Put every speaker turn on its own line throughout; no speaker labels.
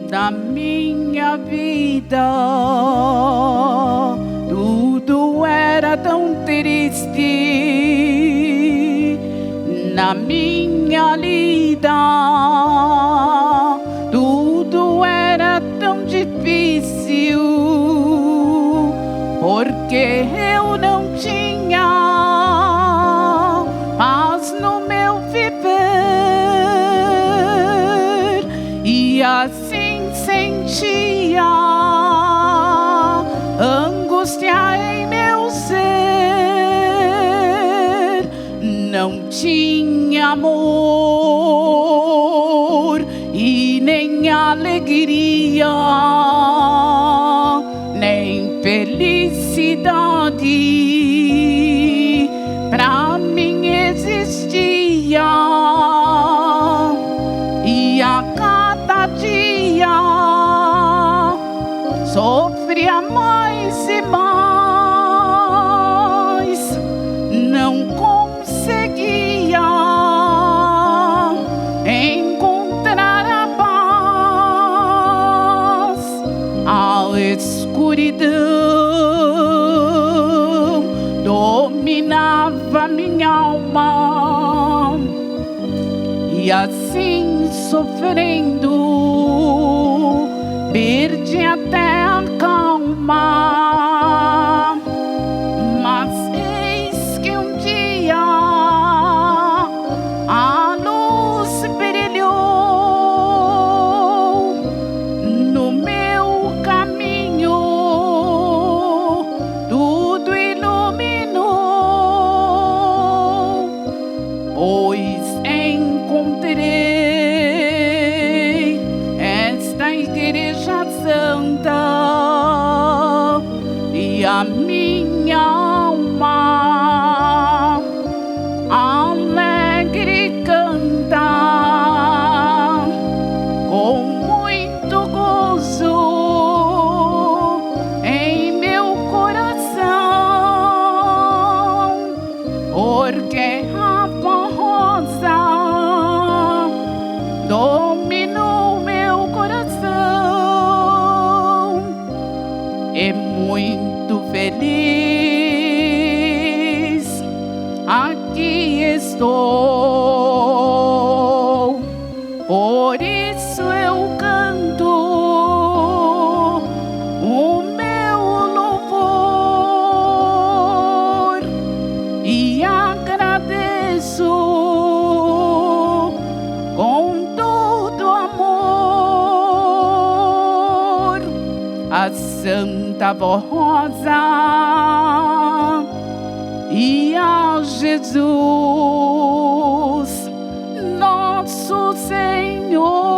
Na minha vida, tudo era tão triste. Na minha lida, tudo era tão difícil, porque eu não tinha paz no meu viver, e assim sentia angústia em meu ser. Não tinha amor e nem alegria, nem felicidade pra mim existia. E a cada dia sofria mais e mais, não conseguia encontrar a paz. A escuridão dominava minha alma, e assim sofrendo perdi até a calma. Mas eis que um dia a luz brilhou no meu caminho, tudo iluminou, pois encontrei esta Igreja Santa, e a minha alma alegre canta com muito gozo em meu coração, porque a rosa dominou meu coração. E muito feliz aqui estou, por isso eu canto o meu louvor e agradeço com todo amor a Santa Rosa e a Jesus, nosso Senhor.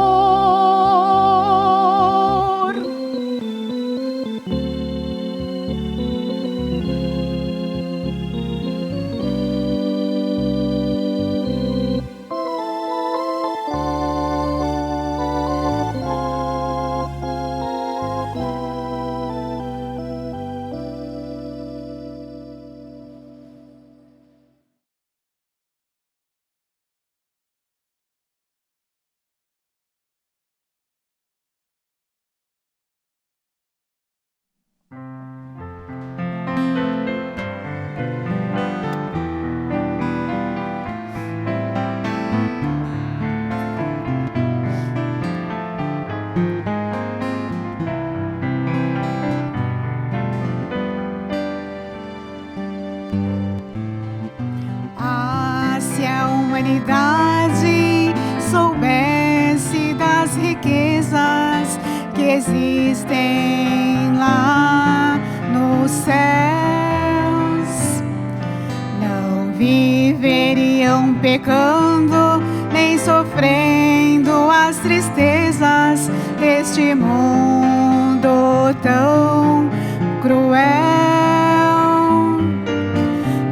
humanidade soubesse das riquezas que existem lá nos céus, não viveriam pecando nem sofrendo aliviando as tristezas deste mundo tão cruel.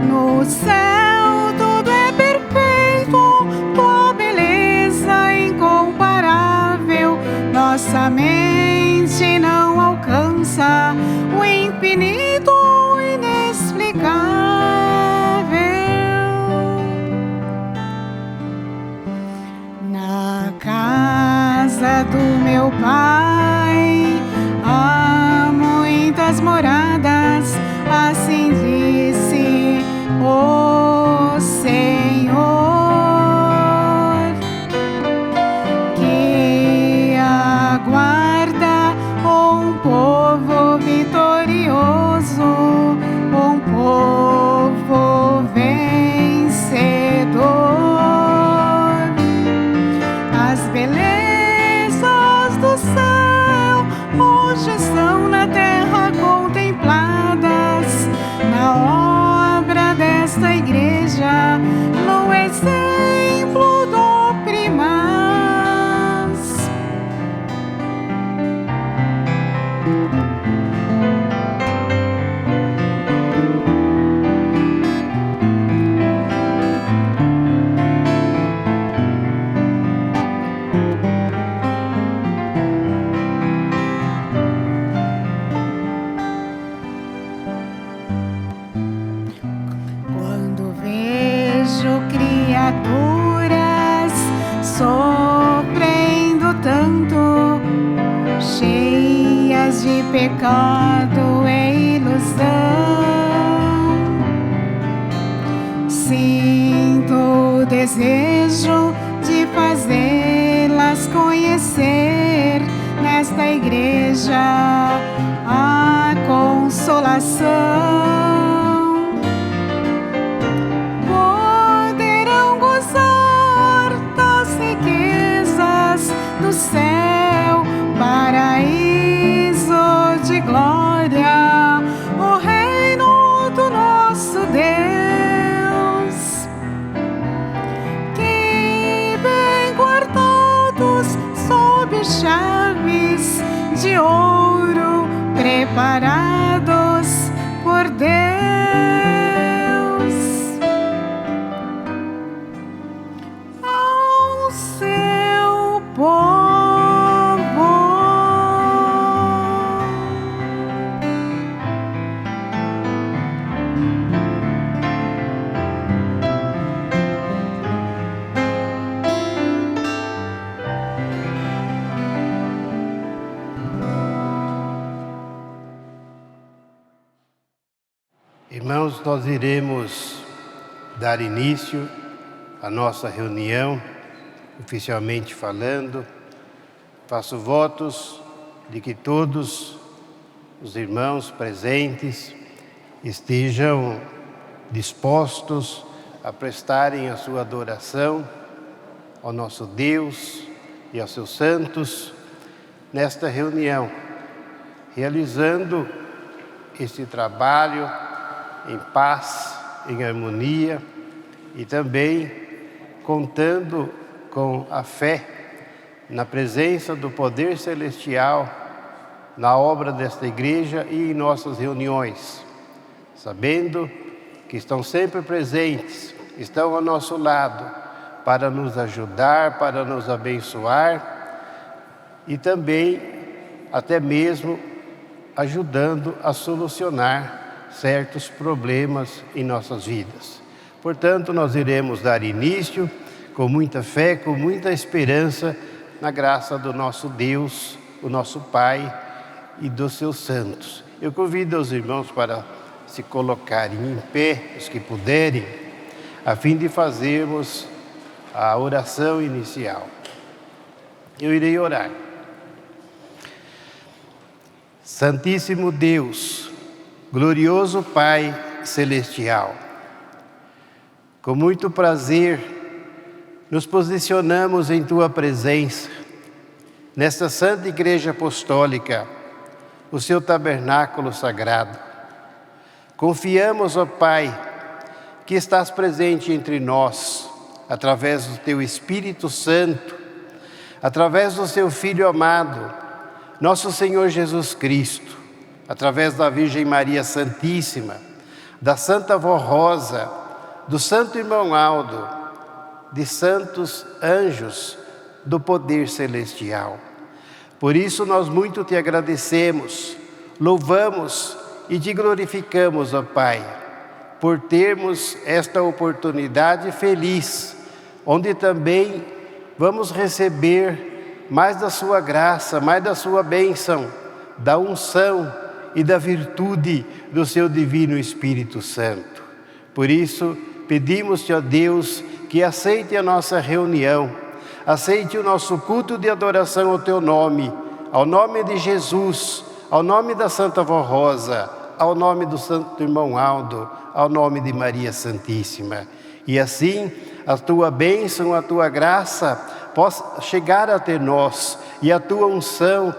No céu tudo é perfeito, tua beleza incomparável. Nossa mente não alcança o infinito inexplicável. Na casa do meu Pai há muitas moradas, assim disse o Senhor, que aguarda um povo vitorioso, um povo vencedor. As belezas do céu hoje são na terra contempladas, na obra desta igreja, no exemplo do primaz. Quando vejo criaturas sofrendo tanto, cheias de pecado e ilusão, sinto o desejo de fazê-las conhecer nesta igreja a consolação. Poderão gozar das riquezas do céu, paraíso de glória, o reino do nosso Deus, que vem guardados sob chaves de ouro, preparados por Deus ao seu povo.
Irmãos, nós iremos dar início à nossa reunião, oficialmente falando. Faço votos de que todos os irmãos presentes estejam dispostos a prestarem a sua adoração ao nosso Deus e aos seus santos nesta reunião, realizando este trabalho em paz, em harmonia e também contando com a fé na presença do poder celestial na obra desta igreja e em nossas reuniões, sabendo que estão sempre presentes, estão ao nosso lado para nos ajudar, para nos abençoar e também até mesmo ajudando a solucionar certos problemas em nossas vidas. Portanto, nós iremos dar início com muita fé, com muita esperança na graça do nosso Deus, o nosso Pai e dos seus santos. Eu convido os irmãos para se colocarem em pé, os que puderem, a fim de fazermos a oração inicial. Eu irei orar. Santíssimo Deus, glorioso Pai Celestial, com muito prazer nos posicionamos em Tua presença, nesta Santa Igreja Apostólica, o Seu tabernáculo sagrado. Confiamos, ó Pai, que estás presente entre nós, através do Teu Espírito Santo, através do seu Filho amado, nosso Senhor Jesus Cristo, através da Virgem Maria Santíssima, da Santa Vó Rosa, do Santo Irmão Aldo, de santos anjos do poder celestial. Por isso nós muito te agradecemos, louvamos e te glorificamos, ó Pai, por termos esta oportunidade feliz, onde também vamos receber mais da sua graça, mais da sua bênção, da unção e da virtude do seu divino Espírito Santo. Por isso, pedimos-te, ó Deus, que aceite a nossa reunião, aceite o nosso culto de adoração ao teu nome, ao nome de Jesus, ao nome da Santa Vó Rosa, ao nome do Santo Irmão Aldo, ao nome de Maria Santíssima. E assim, a tua bênção, a tua graça possa chegar até nós, e a tua unção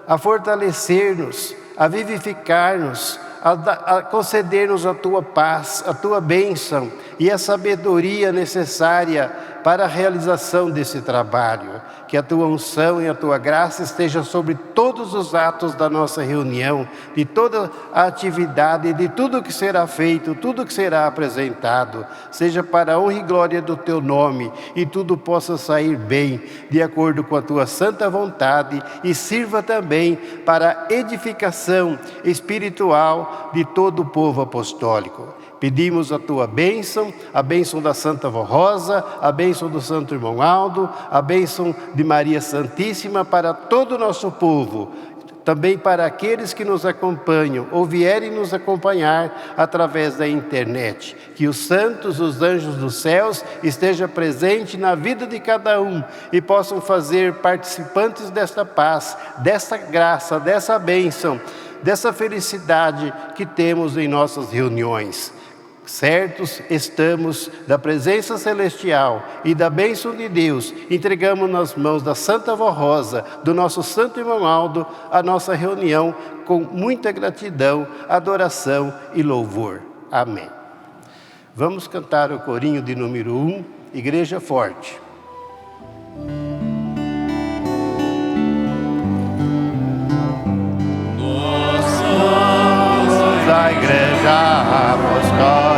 a fortalecer-nos, a vivificar-nos, a conceder-nos a tua paz, a tua bênção e a sabedoria necessária para a realização desse trabalho. Que a tua unção e a tua graça esteja sobre todos os atos da nossa reunião, de toda a atividade, de tudo que será feito, tudo que será apresentado, seja para a honra e glória do teu nome, e tudo possa sair bem, de acordo com a tua santa vontade, e sirva também para a edificação espiritual de todo o povo apostólico. Pedimos a tua bênção, a bênção da Santa Vó Rosa, a bênção do Santo Irmão Aldo, a bênção de Maria Santíssima para todo o nosso povo, também para aqueles que nos acompanham ou vierem nos acompanhar através da internet. Que os santos, os anjos dos céus estejam presentes na vida de cada um e possam fazer participantes desta paz, desta graça, dessa bênção, dessa felicidade que temos em nossas reuniões. Certos estamos da presença celestial e da bênção de Deus, entregamos nas mãos da Santa Vó Rosa, do nosso Santo Irmão Aldo, a nossa reunião com muita gratidão, adoração e louvor. Amém. Vamos cantar o corinho de número 1, Igreja Forte. A Igreja Apostólica.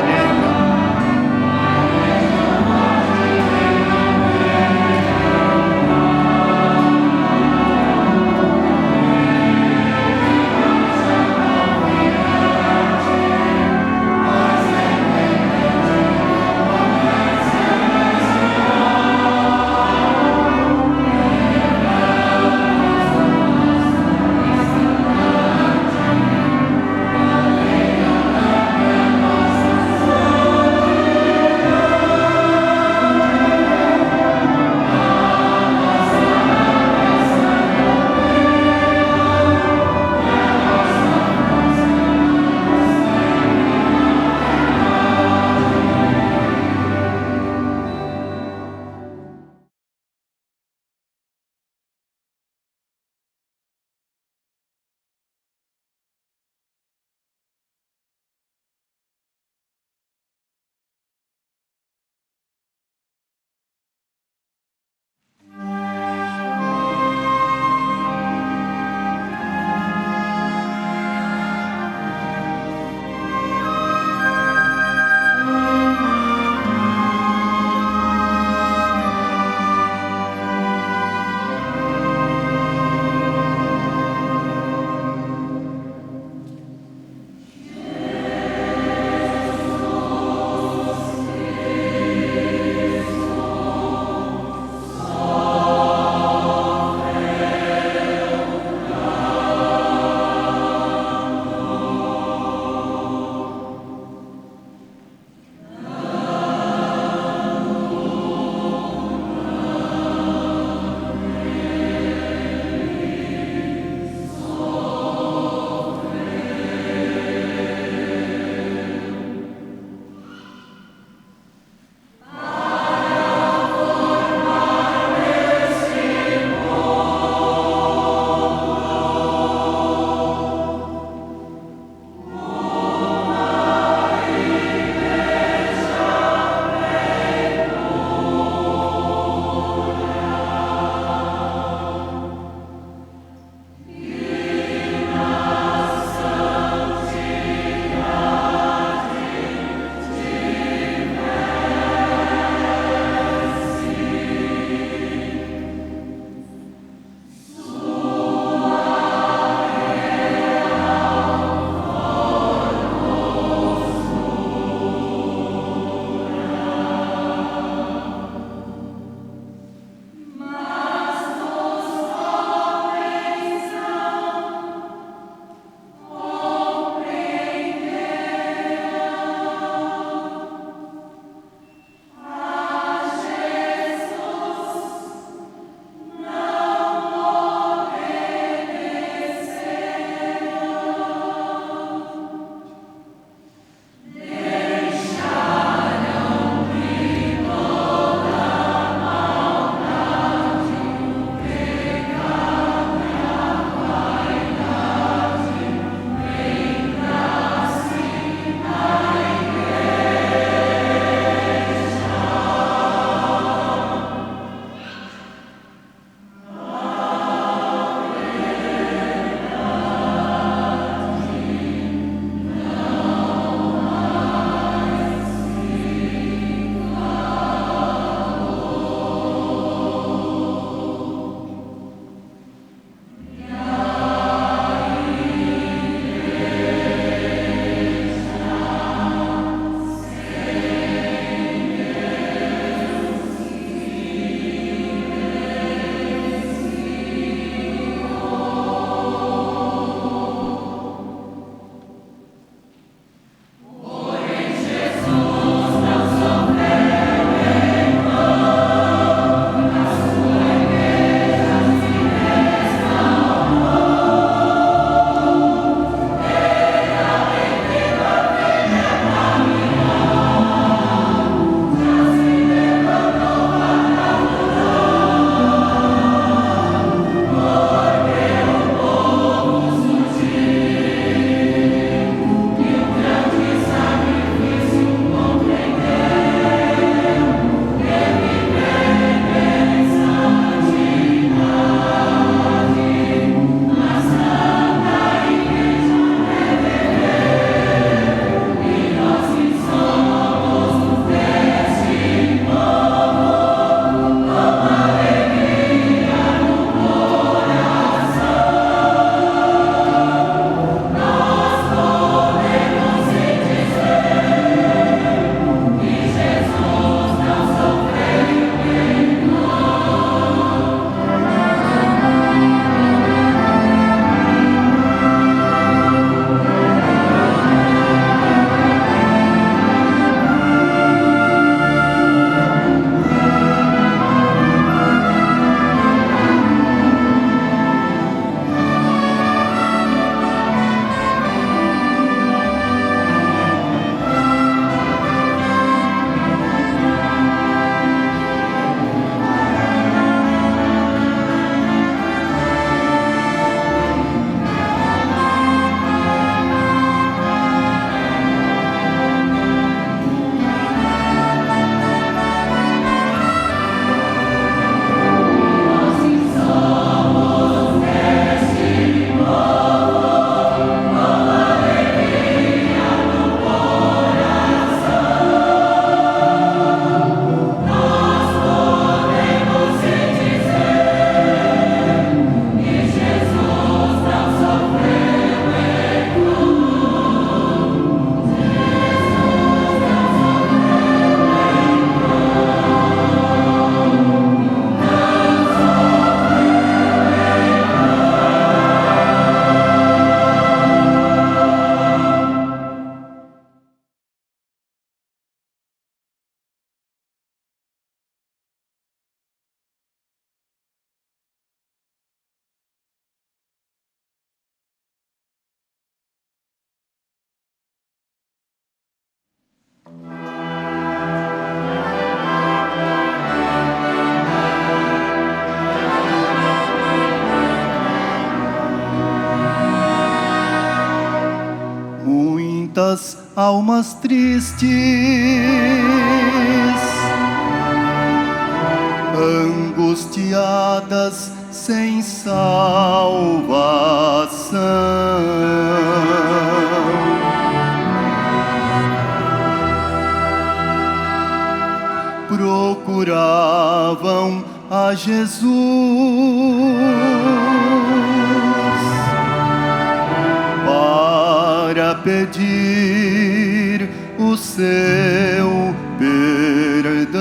tristes, angustiadas sem salvação, procuravam a Jesus para pedir o seu perdão.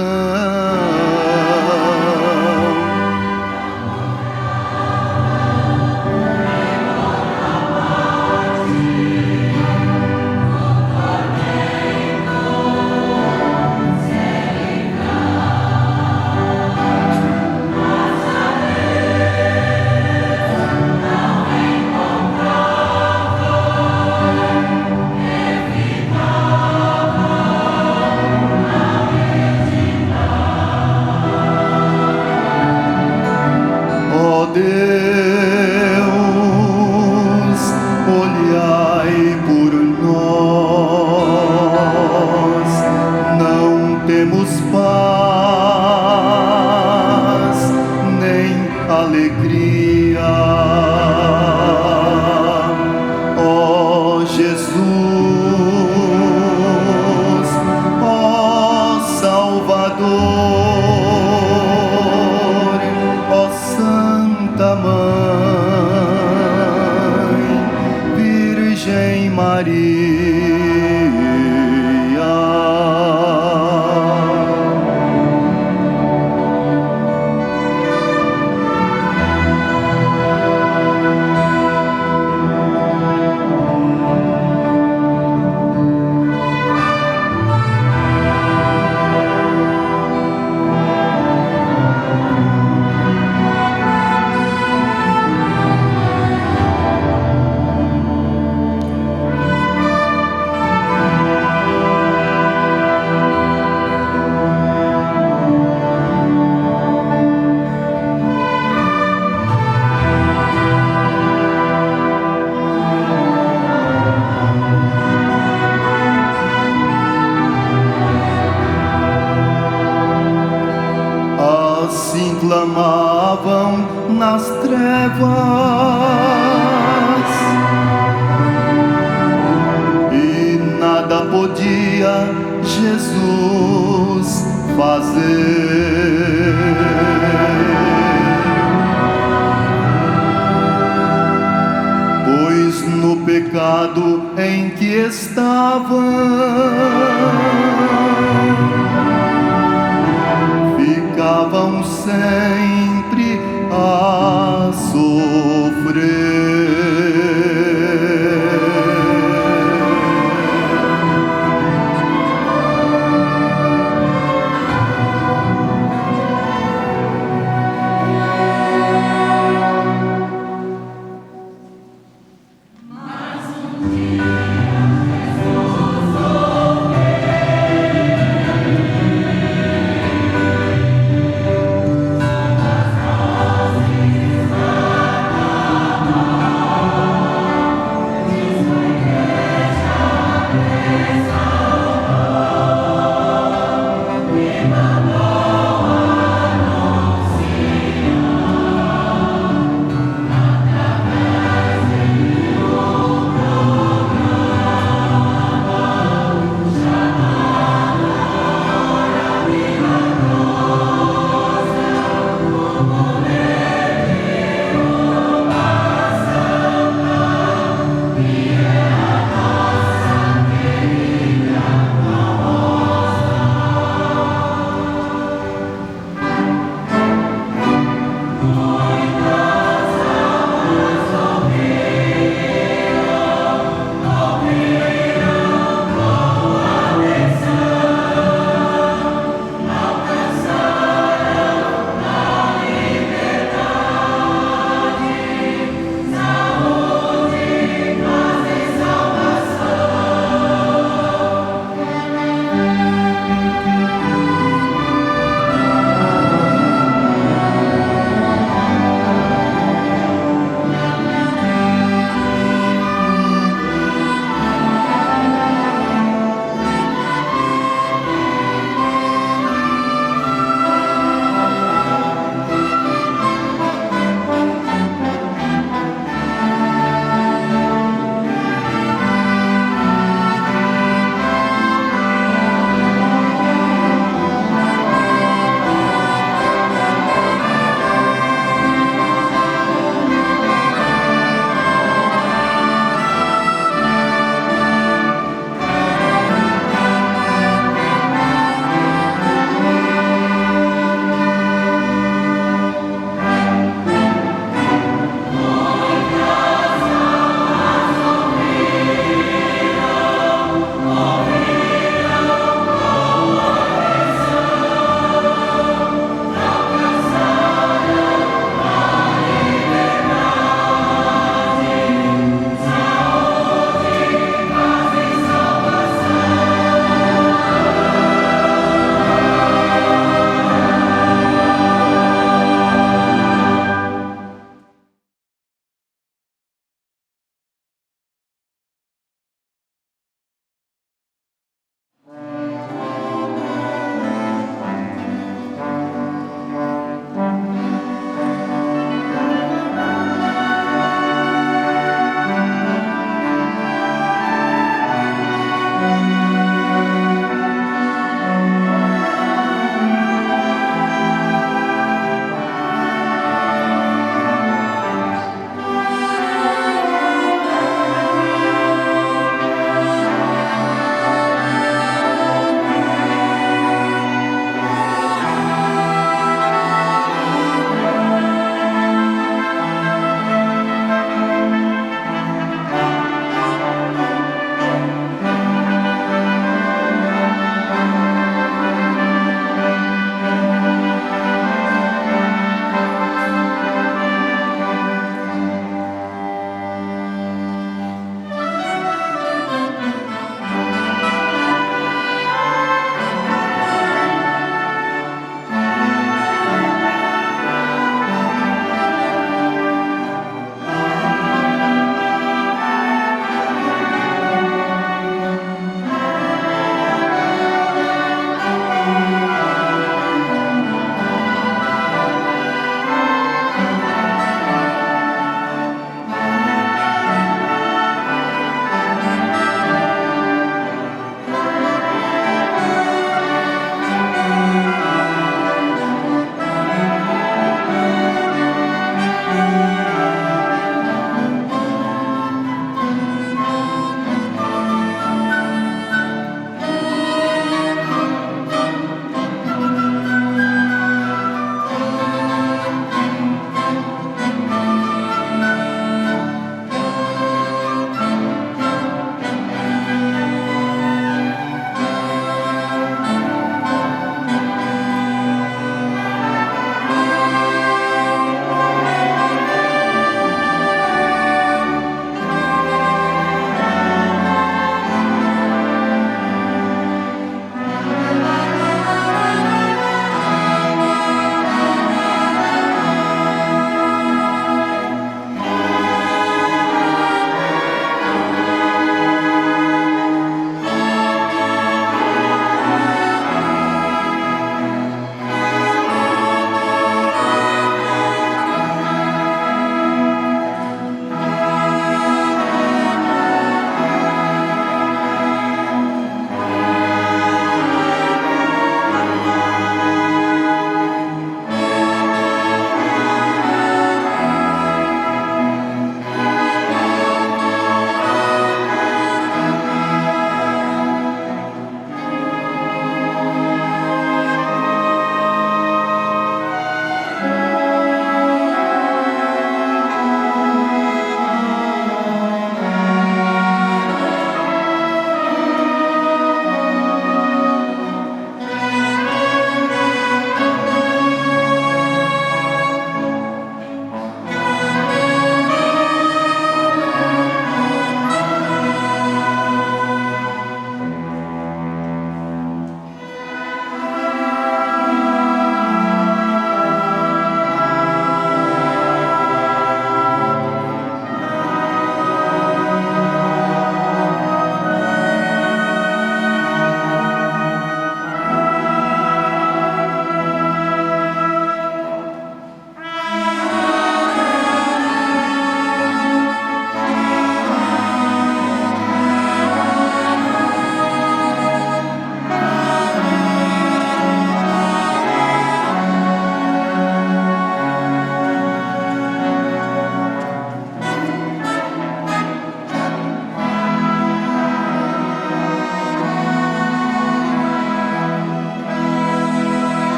Clamavam nas trevas e nada podia Jesus fazer. Pois no pecado em que estavam ficavam sempre a sofrer.
Mas um dia Jesus ouviu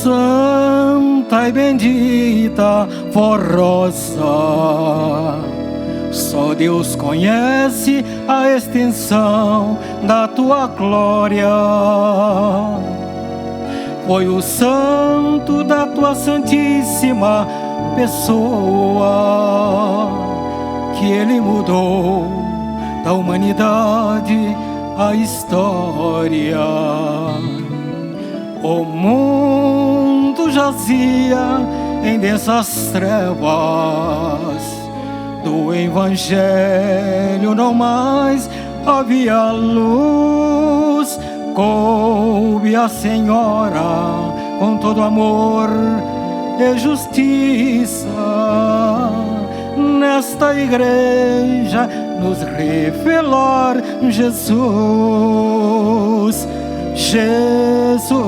Santa e bendita forrosa, só Deus conhece a extensão da tua glória. Foi o santo da tua santíssima pessoa que ele mudou da humanidade a história. O mundo jazia em densas trevas, do Evangelho não mais havia luz. Coube a Senhora com todo amor e justiça nesta igreja nos revelar Jesus, Jesus.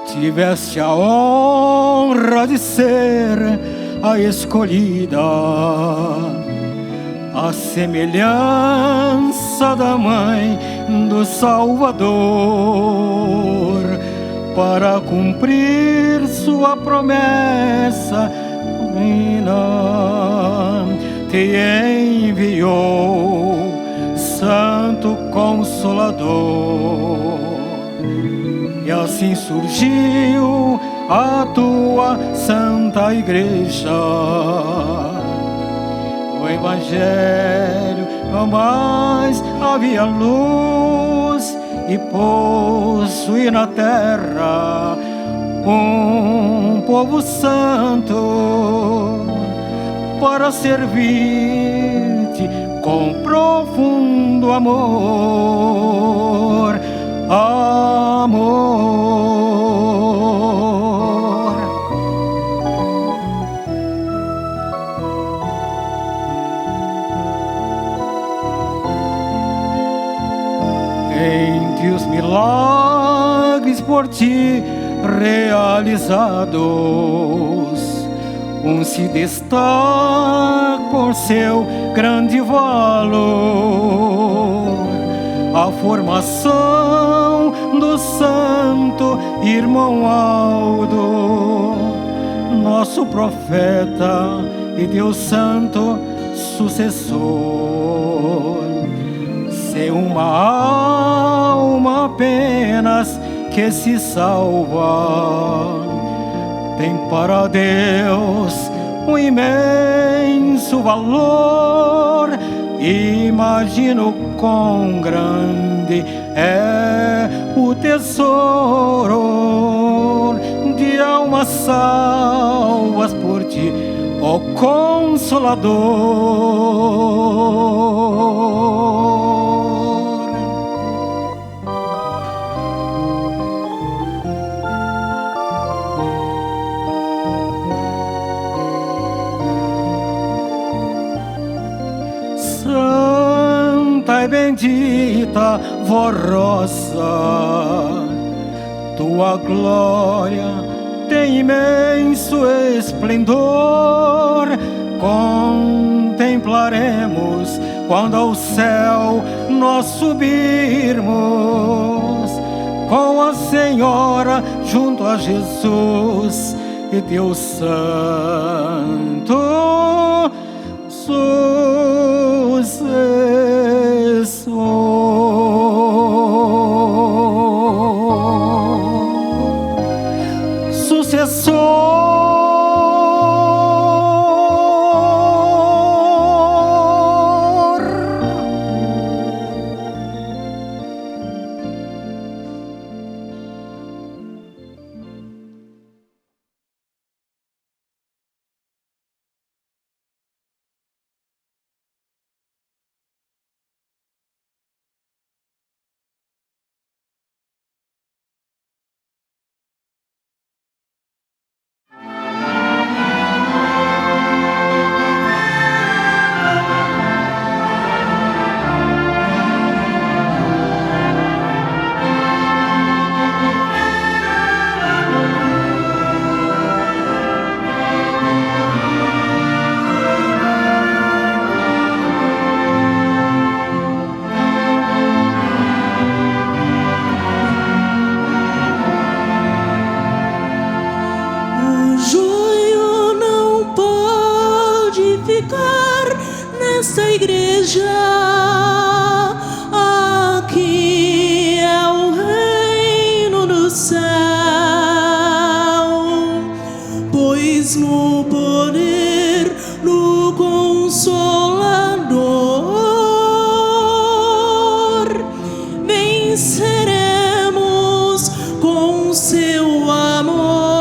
Tiveste a honra de ser a escolhida, a semelhança da mãe do Salvador, para cumprir sua promessa divina. Te enviou Santo Consolador, e assim surgiu a tua Santa Igreja. O Evangelho não mais havia luz, e possui na terra um povo santo para servir-te com profundo amor. Amor. Entre os milagres por ti realizados, um se destaca por seu grande valor: a formação do santo irmão Aldo, nosso profeta e Deus santo sucessor. Se uma alma apenas que se salva, tem para Deus um imenso valor. Imagino quão grande é o tesouro de almas salvas por ti, ó Consolador. Santa e bendita forrosa, tua glória tem imenso esplendor. Contemplaremos quando ao céu nós subirmos, com a Senhora junto a Jesus e Deus Santo sucessor.
igreja, aqui é o reino do céu, pois no poder, no Consolador, venceremos com seu amor.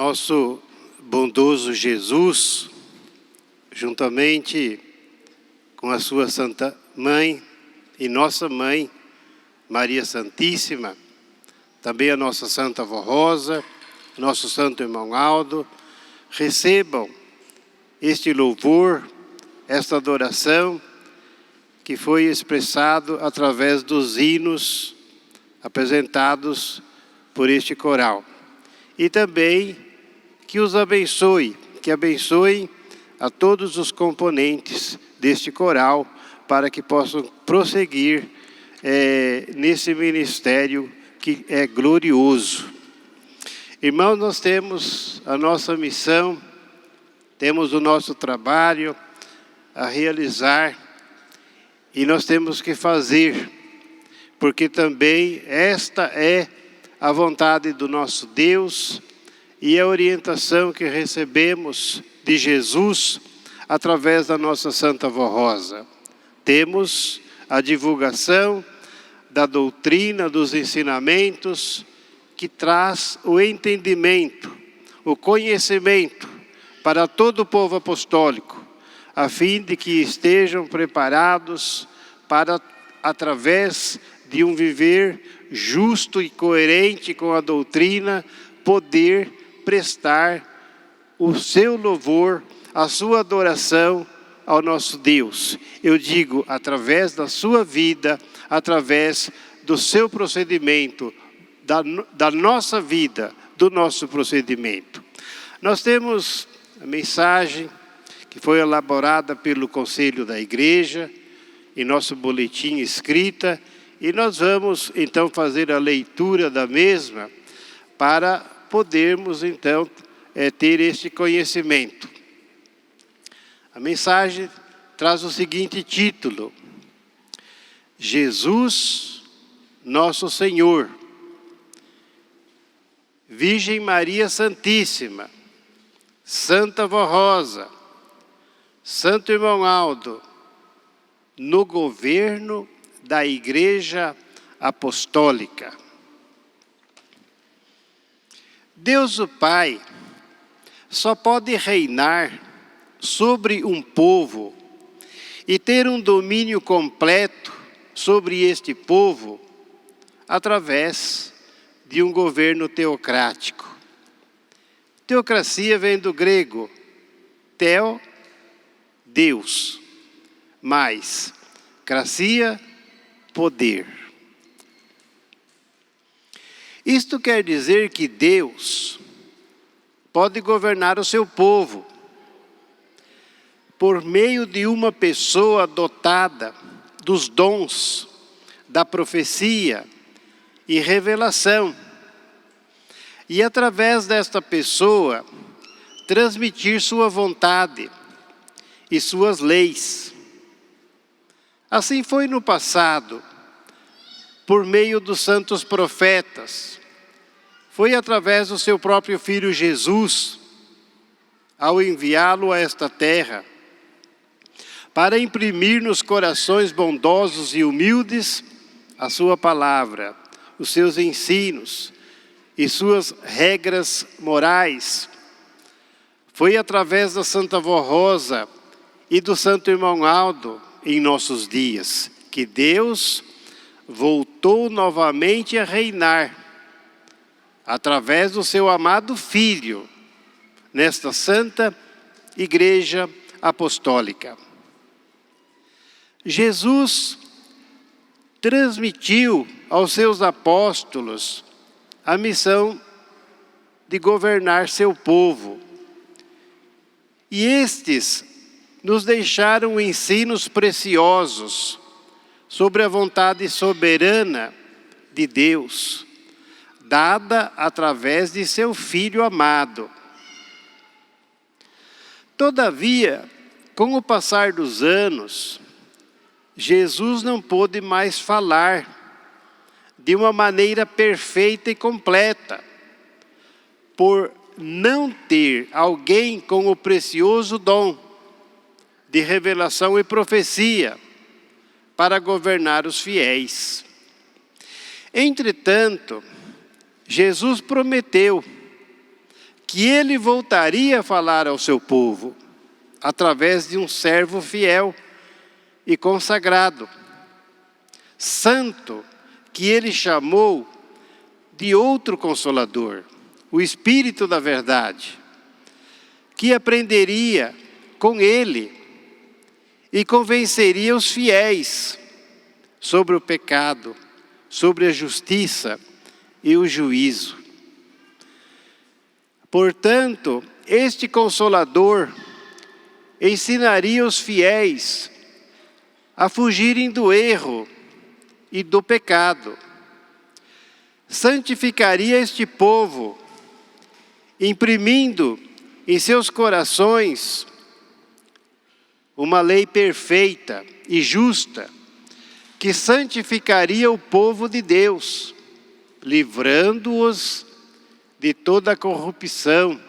nosso bondoso Jesus, juntamente com a sua Santa Mãe e nossa Mãe, Maria Santíssima, também a nossa Santa Vó Rosa, nosso Santo Irmão Aldo, recebam este louvor, esta adoração que foi expressado através dos hinos apresentados por este coral. E também que os abençoe, que abençoe a todos os componentes deste coral, para que possam prosseguir nesse ministério que é glorioso. Irmãos, nós temos a nossa missão, temos o nosso trabalho a realizar, e nós temos que fazer, porque também esta é a vontade do nosso Deus e a orientação que recebemos de Jesus através da nossa Santa Vó Rosa. Temos a divulgação da doutrina, dos ensinamentos, que traz o entendimento, o conhecimento para todo o povo apostólico, a fim de que estejam preparados para, através de um viver justo e coerente com a doutrina, poder prestar o seu louvor, a sua adoração ao nosso Deus. Eu digo, através da sua vida, através do seu procedimento, da nossa vida, do nosso procedimento. Nós temos a mensagem que foi elaborada pelo Conselho da Igreja, em nosso boletim escrita, e nós vamos então fazer a leitura da mesma, para podermos então ter este conhecimento. A mensagem traz o seguinte título: Jesus, nosso Senhor, Virgem Maria Santíssima, Santa Vó Rosa, Santo Irmão Aldo, no governo da Igreja Apostólica. Deus o Pai só pode reinar sobre um povo e ter um domínio completo sobre este povo através de um governo teocrático. Teocracia vem do grego theo, Deus, mais cracia, poder. Isto quer dizer que Deus pode governar o seu povo por meio de uma pessoa dotada dos dons da profecia e revelação, e através desta pessoa transmitir sua vontade e suas leis. Assim foi no passado, por meio dos santos profetas. Foi através do seu próprio Filho Jesus, ao enviá-lo a esta terra, para imprimir nos corações bondosos e humildes a sua palavra, os seus ensinos e suas regras morais. Foi através da Santa Vó Rosa e do Santo Irmão Aldo, em nossos dias, que Deus voltou novamente a reinar, através do seu amado Filho, nesta Santa Igreja Apostólica. Jesus transmitiu aos seus apóstolos a missão de governar seu povo. E estes nos deixaram ensinos preciosos sobre a vontade soberana de Deus, dada através de seu Filho amado. Todavia, com o passar dos anos, Jesus não pôde mais falar de uma maneira perfeita e completa, por não ter alguém com o precioso dom de revelação e profecia para governar os fiéis. Entretanto, Jesus prometeu que ele voltaria a falar ao seu povo, através de um servo fiel e consagrado, santo, que ele chamou de outro Consolador, o Espírito da Verdade, que aprenderia com ele e convenceria os fiéis sobre o pecado, sobre a justiça e o juízo. Portanto, este Consolador ensinaria os fiéis a fugirem do erro e do pecado. Santificaria este povo, imprimindo em seus corações uma lei perfeita e justa, que santificaria o povo de Deus, livrando-os de toda a corrupção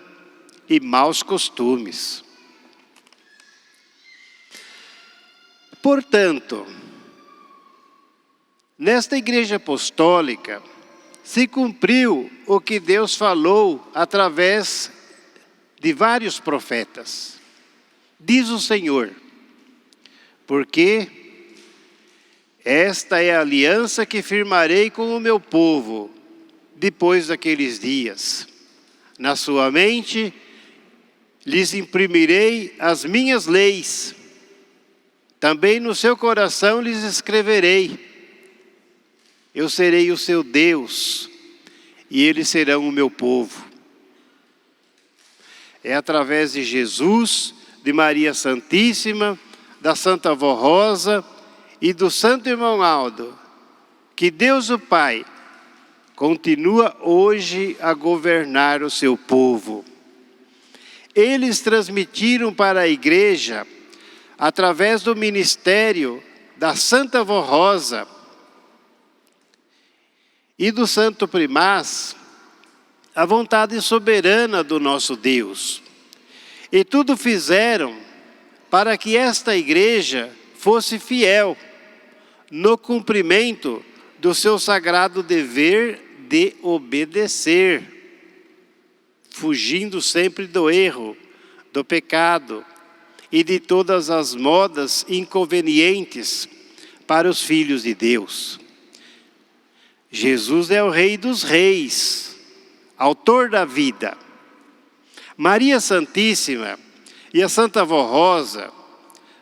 e maus costumes. Portanto, nesta Igreja Apostólica, se cumpriu o que Deus falou através de vários profetas. Diz o Senhor, porque esta é a aliança que firmarei com o meu povo, depois daqueles dias. Na sua mente lhes imprimirei as minhas leis, também no seu coração lhes escreverei. Eu serei o seu Deus, e eles serão o meu povo. É através de Jesus, de Maria Santíssima, da Santa Vó Rosa e do Santo Irmão Aldo, que Deus o Pai continua hoje a governar o seu povo. Eles transmitiram para a Igreja, através do ministério da Santa Vó Rosa e do Santo Primaz, a vontade soberana do nosso Deus. E tudo fizeram para que esta Igreja fosse fiel no cumprimento do seu sagrado dever de obedecer, fugindo sempre do erro, do pecado e de todas as modas inconvenientes para os filhos de Deus. Jesus é o Rei dos Reis, autor da vida. Maria Santíssima e a Santa Vó Rosa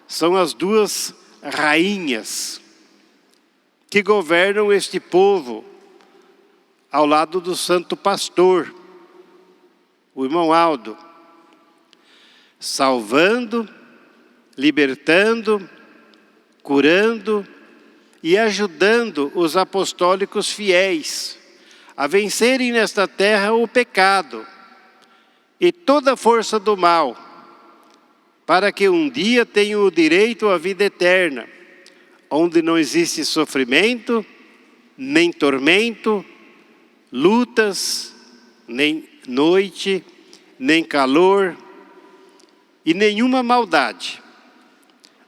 são as duas rainhas que governam este povo, ao lado do Santo Pastor, o Irmão Aldo, salvando, libertando, curando e ajudando os apostólicos fiéis a vencerem nesta terra o pecado e toda a força do mal, para que um dia tenham o direito à vida eterna, onde não existe sofrimento, nem tormento, lutas, nem noite, nem calor e nenhuma maldade,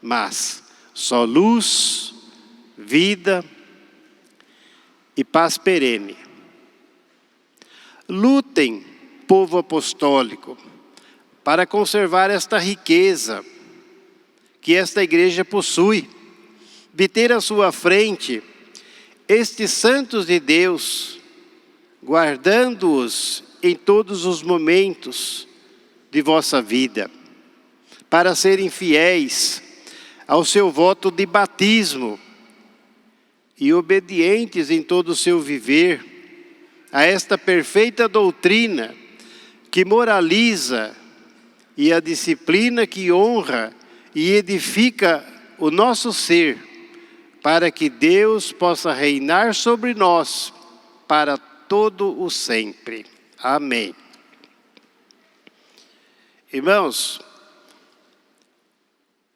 mas só luz, vida e paz perene. Lutem, povo apostólico, para conservar esta riqueza que esta Igreja possui, de ter à sua frente estes santos de Deus, guardando-os em todos os momentos de vossa vida, para serem fiéis ao seu voto de batismo e obedientes em todo o seu viver a esta perfeita doutrina que moraliza e a disciplina que honra e edifica o nosso ser, para que Deus possa reinar sobre nós para todo o sempre. Amém. Irmãos,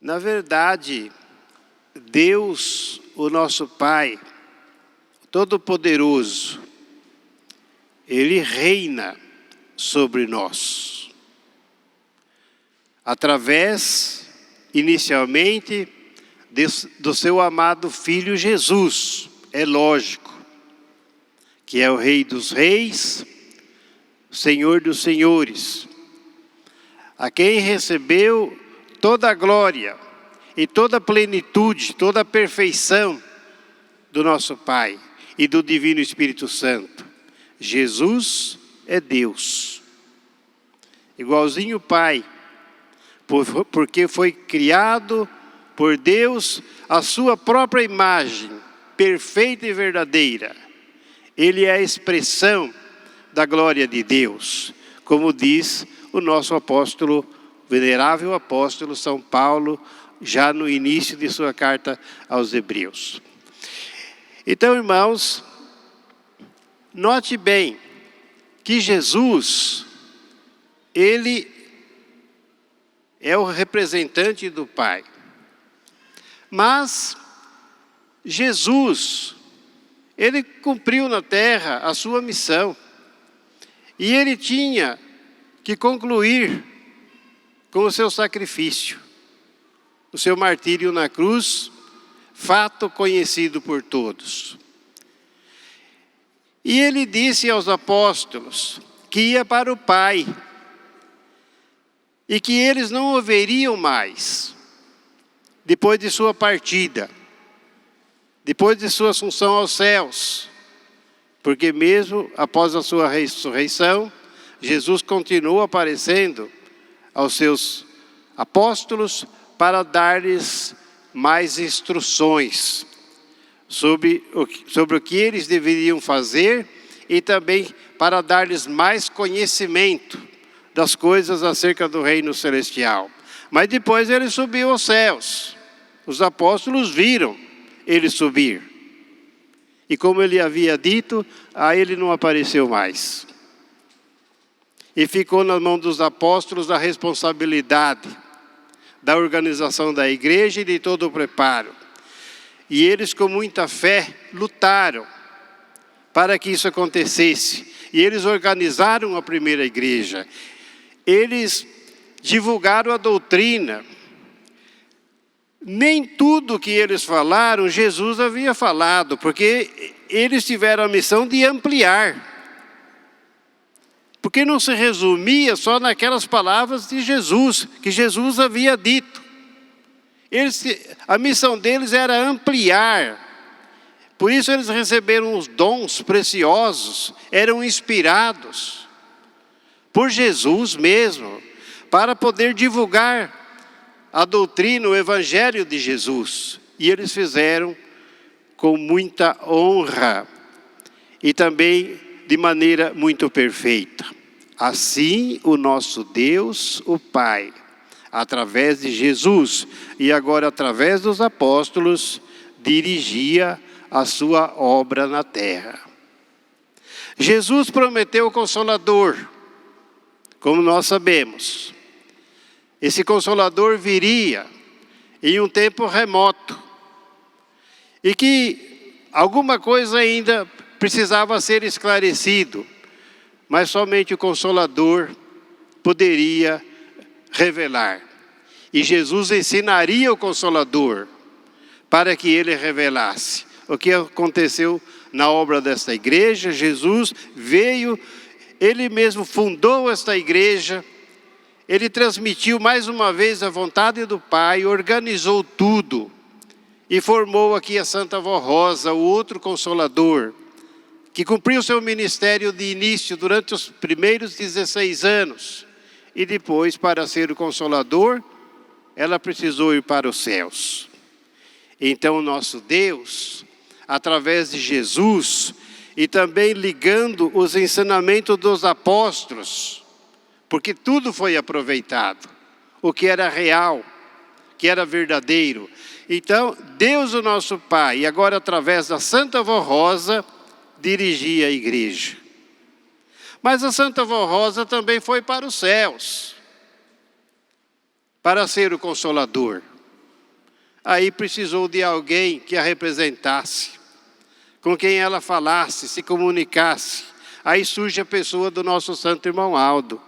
na verdade, Deus, o nosso Pai, Todo-Poderoso, Ele reina sobre nós. Através, inicialmente, do seu amado Filho Jesus, é lógico, que é o Rei dos Reis, Senhor dos senhores, a quem recebeu toda a glória e toda a plenitude, toda a perfeição do nosso Pai e do Divino Espírito Santo. Jesus é Deus, igualzinho o Pai, porque foi criado por Deus a sua própria imagem, perfeita e verdadeira. Ele é a expressão da glória de Deus, como diz o nosso apóstolo, venerável apóstolo São Paulo, já no início de sua carta aos Hebreus. Então, irmãos, note bem que Jesus, ele é o representante do Pai. Mas Jesus, ele cumpriu na terra a sua missão. E ele tinha que concluir com o seu sacrifício, o seu martírio na cruz, fato conhecido por todos. E ele disse aos apóstolos que ia para o Pai e que eles não o veriam mais depois de sua partida, depois de sua assunção aos céus, porque mesmo após a sua ressurreição, Jesus continuou aparecendo aos seus apóstolos para dar-lhes mais instruções sobre o que eles deveriam fazer e também para dar-lhes mais conhecimento das coisas acerca do reino celestial. Mas depois ele subiu aos céus. Os apóstolos viram ele subir. E como ele havia dito, a ele não apareceu mais. E ficou na mão dos apóstolos a responsabilidade da organização da igreja e de todo o preparo. E eles, com muita fé, lutaram para que isso acontecesse. E eles organizaram a primeira igreja. Eles divulgaram a doutrina. Nem tudo que eles falaram, Jesus havia falado, porque eles tiveram a missão de ampliar. Porque não se resumia só naquelas palavras de Jesus, que Jesus havia dito. A missão deles era ampliar. Por isso eles receberam os dons preciosos, eram inspirados por Jesus mesmo, para poder divulgar a doutrina, o evangelho de Jesus. E eles fizeram com muita honra e também de maneira muito perfeita. Assim, o nosso Deus, o Pai, através de Jesus e agora através dos apóstolos, dirigia a sua obra na terra. Jesus prometeu o Consolador, como nós sabemos. Esse Consolador viria em um tempo remoto e que alguma coisa ainda precisava ser esclarecido, mas somente o Consolador poderia revelar. E Jesus ensinaria o Consolador para que ele revelasse. O que aconteceu na obra desta igreja, Jesus veio, ele mesmo fundou esta igreja, ele transmitiu mais uma vez a vontade do Pai, organizou tudo e formou aqui a Santa Vó Rosa, o outro Consolador, que cumpriu seu ministério de início durante os primeiros 16 anos. E depois, para ser o Consolador, ela precisou ir para os céus. Então, o nosso Deus, através de Jesus, e também ligando os ensinamentos dos apóstolos, porque tudo foi aproveitado, o que era real, que era verdadeiro. Então, Deus, o nosso Pai, e agora através da Santa Vó Rosa, dirigia a igreja. Mas a Santa Vó Rosa também foi para os céus, para ser o Consolador. Aí precisou de alguém que a representasse, com quem ela falasse, se comunicasse. Aí surge a pessoa do nosso santo irmão Aldo,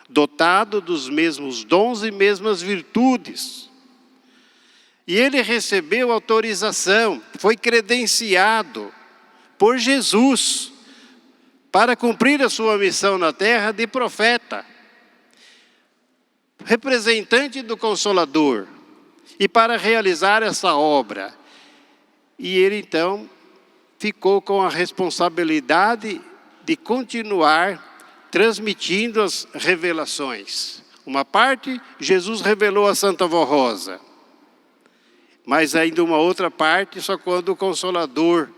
dotado dos mesmos dons e mesmas virtudes. E ele recebeu autorização, foi credenciado por Jesus para cumprir a sua missão na terra de profeta, representante do Consolador, e para realizar essa obra. E ele então ficou com a responsabilidade de continuar transmitindo as revelações. Uma parte, Jesus revelou a Santa Vó Rosa, mas ainda uma outra parte, só quando o Consolador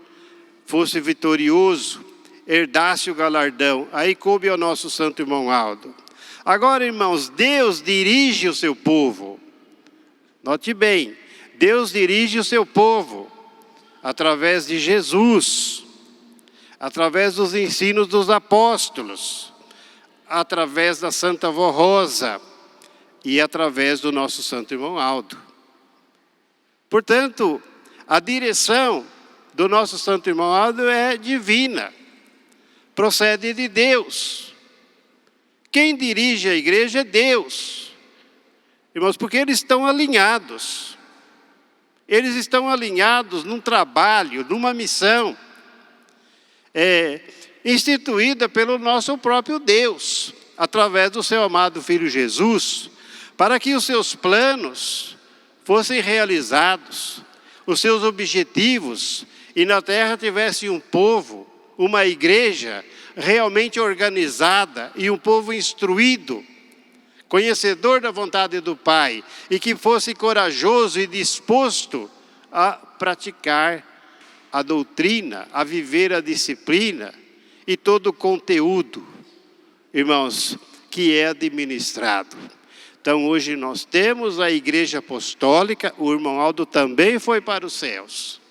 fosse vitorioso, herdasse o galardão. Aí coube ao nosso santo irmão Aldo. Agora, irmãos, Deus dirige o seu povo. Note bem, Deus dirige o seu povo através de Jesus, através dos ensinos dos apóstolos, através da Santa Vó Rosa e através do nosso santo irmão Aldo. Portanto, a direção do nosso santo irmão Aldo é divina, procede de Deus. Quem dirige a igreja é Deus. Irmãos, porque eles estão alinhados. Eles estão alinhados num trabalho, numa missão instituída pelo nosso próprio Deus, através do seu amado Filho Jesus, para que os seus planos fossem realizados, os seus objetivos, e na terra tivesse um povo, uma igreja realmente organizada e um povo instruído, conhecedor da vontade do Pai, e que fosse corajoso e disposto a praticar a doutrina, a viver a disciplina e todo o conteúdo, irmãos, que é administrado. Então hoje nós temos a Igreja Apostólica, o irmão Aldo também foi para os céus.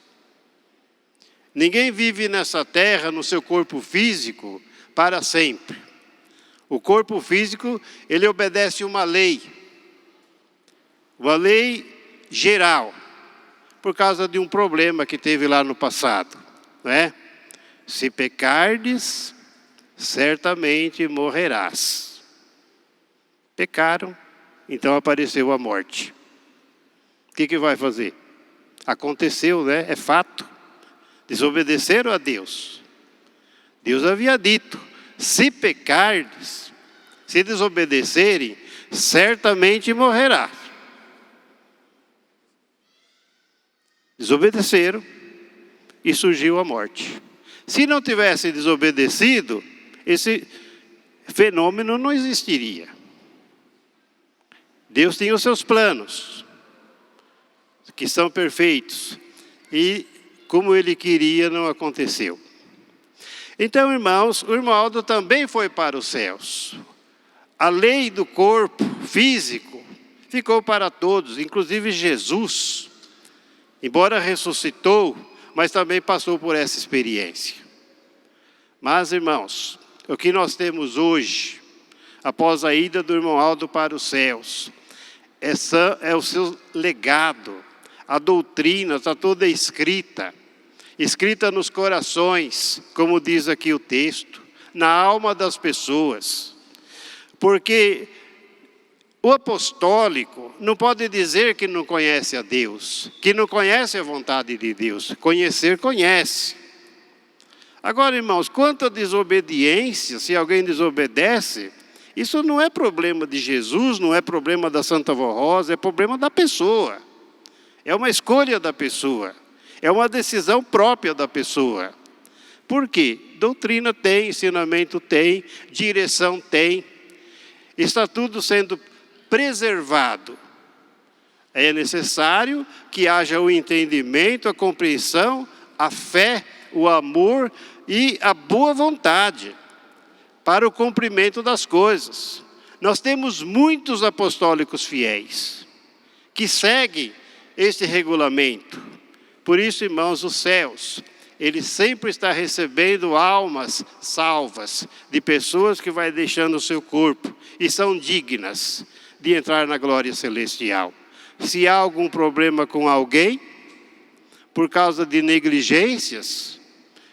Ninguém vive nessa terra, no seu corpo físico, para sempre. O corpo físico, ele obedece uma lei geral, por causa de um problema que teve lá no passado, não é? Se pecardes, certamente morrerás. Pecaram, então apareceu a morte. O que vai fazer? Aconteceu, né? É fato. Desobedeceram a Deus. Deus havia dito, se pecardes, se desobedecerem, certamente morrerá. Desobedeceram e surgiu a morte. Se não tivesse desobedecido, esse fenômeno não existiria. Deus tinha os seus planos, que são perfeitos, e como Ele queria, não aconteceu. Então, irmãos, o irmão Aldo também foi para os céus. A lei do corpo físico ficou para todos, inclusive Jesus, embora ressuscitou, mas também passou por essa experiência. Mas, irmãos, o que nós temos hoje, após a ida do irmão Aldo para os céus, é o seu legado. A doutrina está toda escrita nos corações, como diz aqui o texto, na alma das pessoas. Porque o apostólico não pode dizer que não conhece a Deus, que não conhece a vontade de Deus. Conhecer, conhece. Agora, irmãos, quanto à desobediência, se alguém desobedece, isso não é problema de Jesus, não é problema da Santa Vó Rosa, é problema da pessoa. É uma escolha da pessoa. É uma decisão própria da pessoa. Por quê? Doutrina tem, ensinamento tem, direção tem. Está tudo sendo preservado. É necessário que haja o entendimento, a compreensão, a fé, o amor e a boa vontade para o cumprimento das coisas. Nós temos muitos apostólicos fiéis que seguem este regulamento. Por isso, irmãos, os céus, ele sempre está recebendo almas salvas de pessoas que vai deixando o seu corpo e são dignas de entrar na glória celestial. Se há algum problema com alguém, por causa de negligências,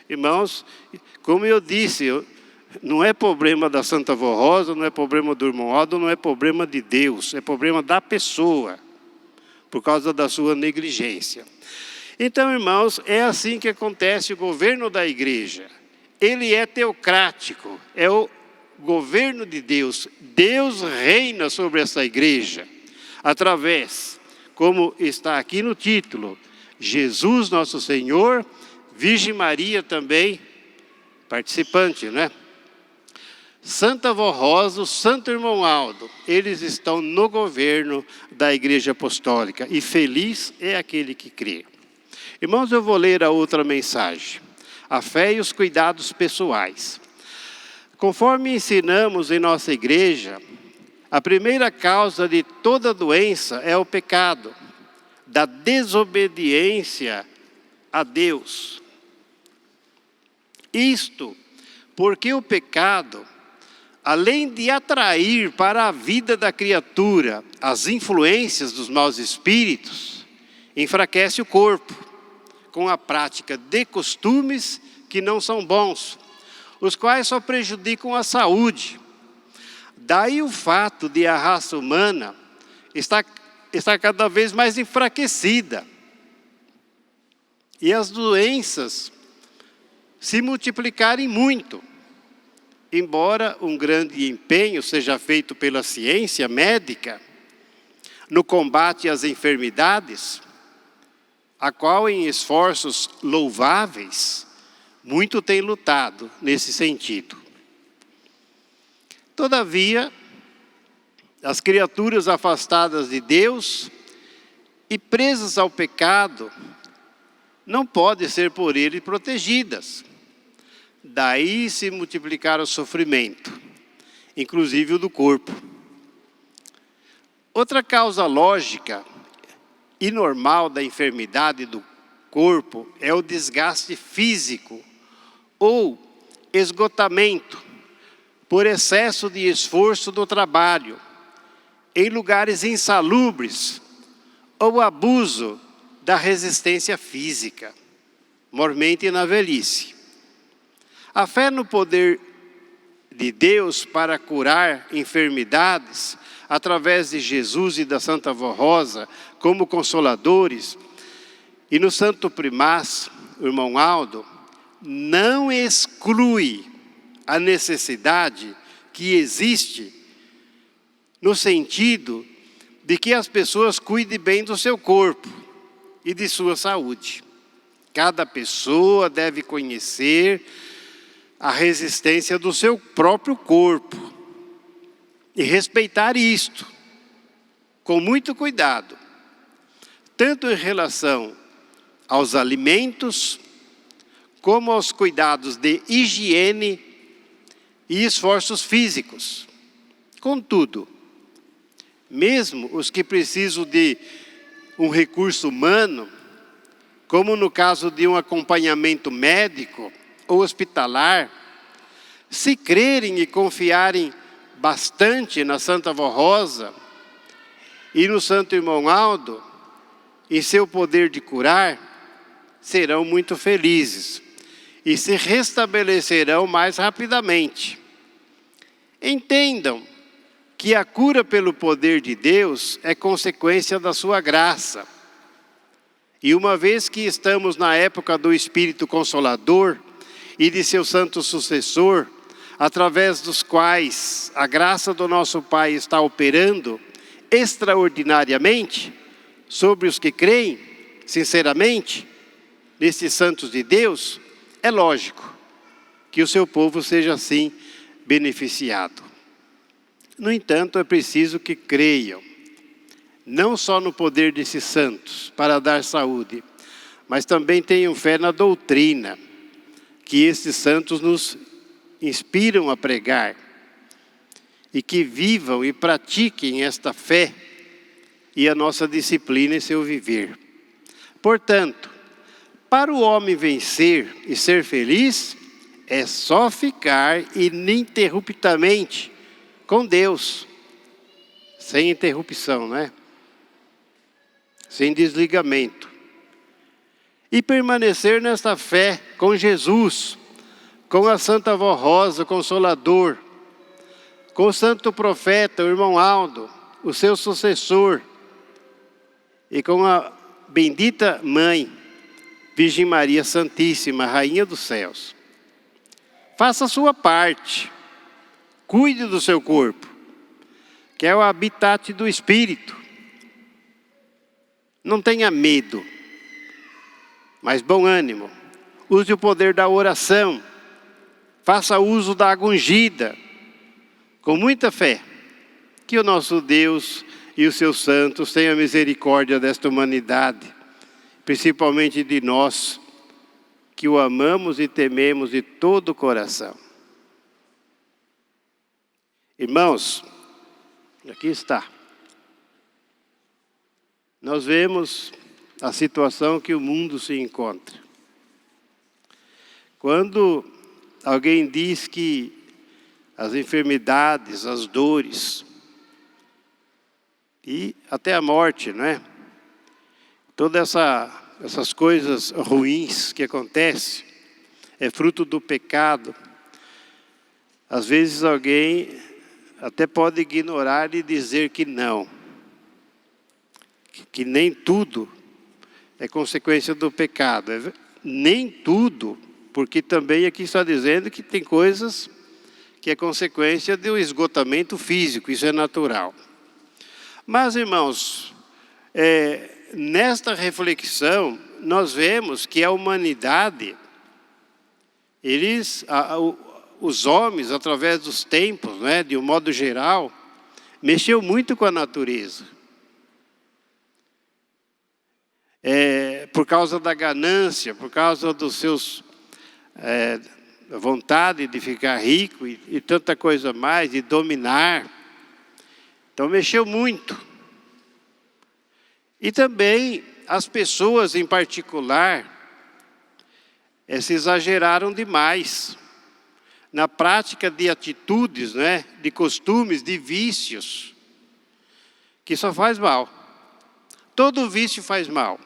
irmãos, como eu disse, não é problema da Santa Vó Rosa, não é problema do irmão Aldo, não é problema de Deus, é problema da pessoa, por causa da sua negligência. Então, irmãos, é assim que acontece o governo da igreja. ele é teocrático, é o governo de Deus. Deus reina sobre essa igreja, através, como está aqui no título, Jesus nosso Senhor, Virgem Maria também, participante, né? Santa Vó Rosa, Santo Irmão Aldo, eles estão no governo da Igreja Apostólica, e feliz é aquele que crê. Irmãos, eu vou ler a outra mensagem, a fé e os cuidados pessoais. Conforme ensinamos em nossa igreja, a primeira causa de toda doença é o pecado, da desobediência a Deus. Isto porque o pecado, além de atrair para a vida da criatura as influências dos maus espíritos, enfraquece o corpo com a prática de costumes que não são bons, os quais só prejudicam a saúde. Daí o fato de a raça humana estar cada vez mais enfraquecida e as doenças se multiplicarem muito. Embora um grande empenho seja feito pela ciência médica no combate às enfermidades, a qual em esforços louváveis, muito tem lutado nesse sentido. Todavia, as criaturas afastadas de Deus e presas ao pecado não podem ser por Ele protegidas. Daí se multiplicar o sofrimento, inclusive o do corpo. Outra causa lógica e normal da enfermidade do corpo é o desgaste físico ou esgotamento por excesso de esforço do trabalho, em lugares insalubres, ou abuso da resistência física, mormente na velhice. A fé no poder de Deus para curar enfermidades, através de Jesus e da Santa Vó Rosa, como consoladores, e no Santo Primaz, o Irmão Aldo, não exclui a necessidade que existe no sentido de que as pessoas cuidem bem do seu corpo e de sua saúde. Cada pessoa deve conhecer a resistência do seu próprio corpo e respeitar isto com muito cuidado, tanto em relação aos alimentos, como aos cuidados de higiene e esforços físicos. Contudo, mesmo os que precisam de um recurso humano, como no caso de um acompanhamento médico ou hospitalar, se crerem e confiarem bastante na Santa Vó Rosa e no Santo Irmão Aldo, em seu poder de curar, serão muito felizes e se restabelecerão mais rapidamente. Entendam que a cura pelo poder de Deus é consequência da sua graça. E uma vez que estamos na época do Espírito Consolador e de seu santo sucessor, através dos quais a graça do nosso Pai está operando extraordinariamente sobre os que creem, sinceramente, nesses santos de Deus, é lógico que o seu povo seja assim beneficiado. No entanto, é preciso que creiam, não só no poder desses santos para dar saúde, mas também tenham fé na doutrina que esses santos nos inspiram a pregar, e que vivam e pratiquem esta fé e a nossa disciplina em seu viver. Portanto, para o homem vencer e ser feliz, é só ficar ininterruptamente com Deus, sem interrupção, né? Sem desligamento. E permanecer nesta fé com Jesus, com a Santa Vó Rosa, o Consolador, com o Santo Profeta, o Irmão Aldo, o seu sucessor, e com a bendita Mãe, Virgem Maria Santíssima, Rainha dos Céus. faça a sua parte. Cuide do seu corpo, que é o habitat do Espírito. Não tenha medo, mas bom ânimo. Use o poder da oração. Faça uso da água ungida, com muita fé. Que o nosso Deus e os seus santos tenham misericórdia desta humanidade, principalmente de nós, que o amamos e tememos de todo o coração. Irmãos, aqui está. Nós vemos a situação que o mundo se encontra. Quando alguém diz que as enfermidades, as dores e até a morte, não é? Todas essas coisas ruins que acontecem é fruto do pecado. Às vezes alguém até pode ignorar e dizer que não, que nem tudo é consequência do pecado. Nem tudo, porque também aqui está dizendo que tem coisas que é consequência do esgotamento físico, isso é natural. Mas, irmãos, nesta reflexão, nós vemos que a humanidade, os homens, através dos tempos, né, de um modo geral, mexeu muito com a natureza. Por causa da ganância, por causa dos seus vontade de ficar rico e tanta coisa mais, de dominar. Então mexeu muito. E também as pessoas em particular se exageraram demais na prática de atitudes, né, de costumes, de vícios, que só faz mal. Todo vício faz mal.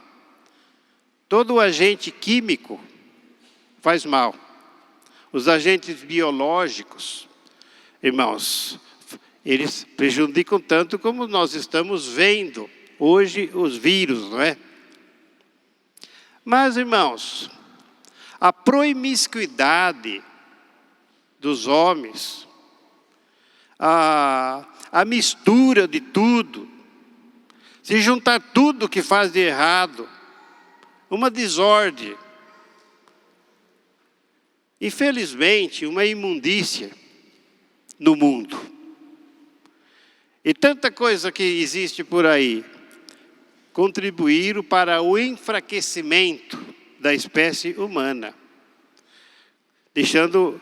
Todo agente químico faz mal. Os agentes biológicos, irmãos, eles prejudicam tanto como nós estamos vendo hoje os vírus, não é? Mas, irmãos, a promiscuidade dos homens, a mistura de tudo, se juntar tudo que faz de errado, uma desordem, infelizmente, uma imundícia no mundo. E tanta coisa que existe por aí contribuíram para o enfraquecimento da espécie humana, deixando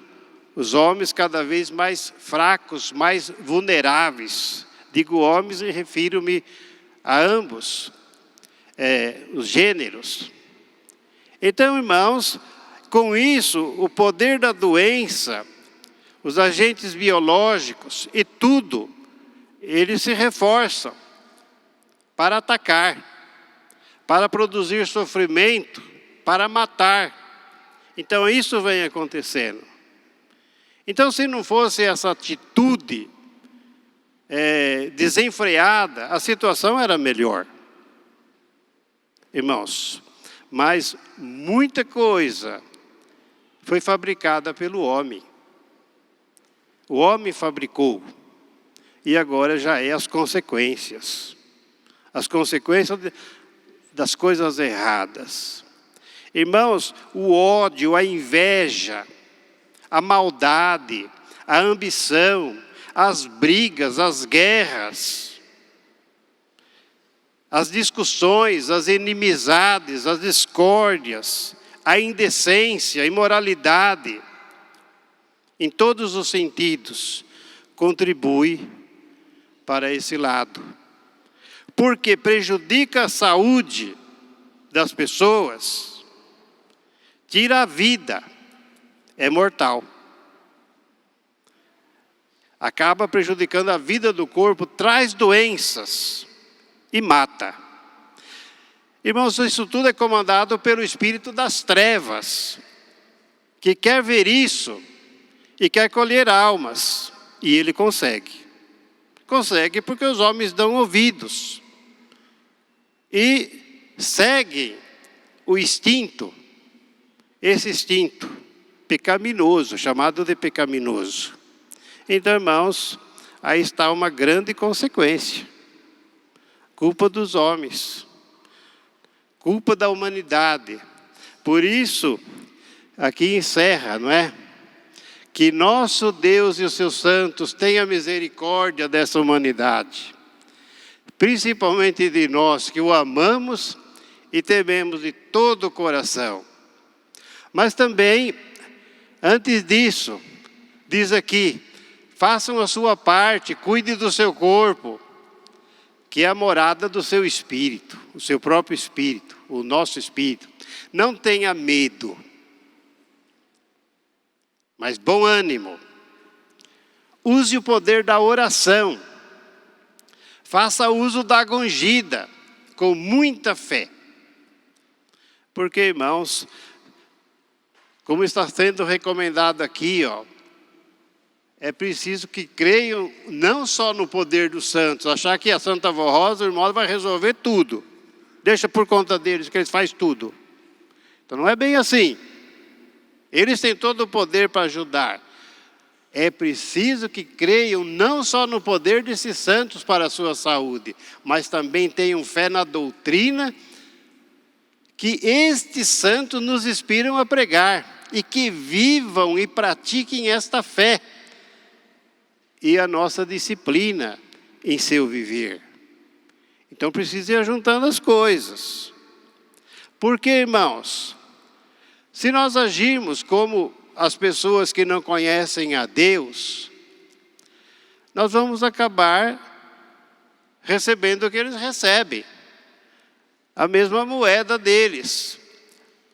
os homens cada vez mais fracos, mais vulneráveis. Digo homens e refiro-me a ambos, os gêneros. Então, irmãos, com isso, o poder da doença, os agentes biológicos e tudo, eles se reforçam para atacar, para produzir sofrimento, para matar. Então isso vem acontecendo. Então, se não fosse essa atitude desenfreada, a situação era melhor. Irmãos, mas muita coisa foi fabricada pelo homem. O homem fabricou. E agora já é as consequências. As consequências das coisas erradas. Irmãos, o ódio, a inveja, a maldade, a ambição, as brigas, as guerras, as discussões, as inimizades, as discórdias, a indecência, a imoralidade, em todos os sentidos, contribui para esse lado. Porque prejudica a saúde das pessoas, tira a vida, é mortal. Acaba prejudicando a vida do corpo, traz doenças e mata. Irmãos, isso tudo é comandado pelo espírito das trevas, que quer ver isso e quer colher almas, e ele consegue. Consegue porque os homens dão ouvidos e seguem o instinto, esse instinto pecaminoso, chamado de pecaminoso. Então, irmãos, aí está uma grande consequência. Culpa dos homens, culpa da humanidade. Por isso, aqui encerra, não é? Que nosso Deus e os seus santos tenham misericórdia dessa humanidade, principalmente de nós que o amamos e tememos de todo o coração. Mas também, antes disso, diz aqui, façam a sua parte, cuide do seu corpo, que é a morada do seu espírito, o seu próprio espírito, o nosso espírito. Não tenha medo, mas bom ânimo. Use o poder da oração. Faça uso da ungida, com muita fé. Porque, irmãos, como está sendo recomendado aqui, é preciso que creiam não só no poder dos santos, achar que a Santa Vó Rosa, o irmão, vai resolver tudo. Deixa por conta deles, que eles fazem tudo. Então não é bem assim. Eles têm todo o poder para ajudar. É preciso que creiam não só no poder desses santos para a sua saúde, mas também tenham fé na doutrina que estes santos nos inspiram a pregar, e que vivam e pratiquem esta fé e a nossa disciplina em seu viver. Então precisa ir juntando as coisas. Porque, irmãos, se nós agirmos como as pessoas que não conhecem a Deus, nós vamos acabar recebendo o que eles recebem. A mesma moeda deles,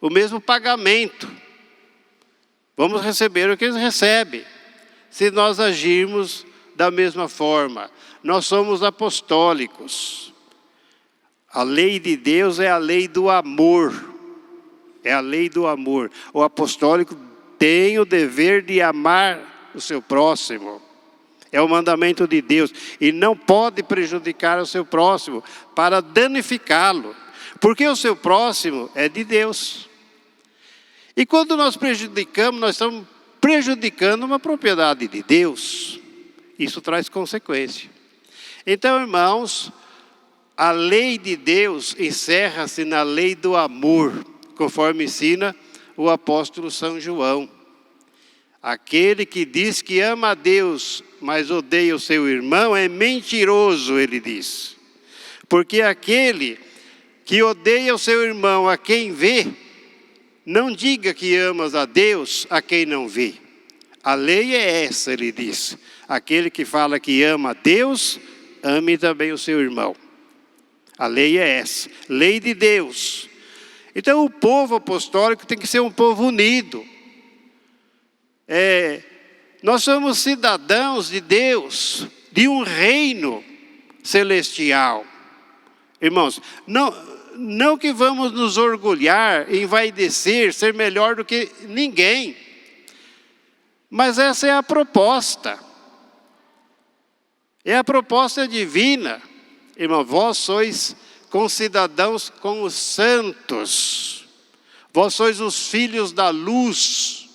o mesmo pagamento. Vamos receber o que eles recebem, se nós agirmos da mesma forma. Nós somos apostólicos. A lei de Deus é a lei do amor. É a lei do amor. O apostólico tem o dever de amar o seu próximo. É o mandamento de Deus. E não pode prejudicar o seu próximo para danificá-lo. Porque o seu próximo é de Deus. E quando nós prejudicamos, nós estamos prejudicando uma propriedade de Deus. Isso traz consequência. Então, irmãos, a lei de Deus encerra-se na lei do amor, conforme ensina o apóstolo São João. Aquele que diz que ama a Deus, mas odeia o seu irmão, é mentiroso, ele diz. Porque aquele que odeia o seu irmão a quem vê, não diga que amas a Deus a quem não vê. A lei é essa, ele diz. Aquele que fala que ama a Deus, ame também o seu irmão. A lei é essa, lei de Deus. Então o povo apostólico tem que ser um povo unido. Nós somos cidadãos de Deus, de um reino celestial. Irmãos, não que vamos nos orgulhar, envaidecer, ser melhor do que ninguém. Mas essa é a proposta. É a proposta divina. Irmão, vós sois concidadãos com os santos. Vós sois os filhos da luz.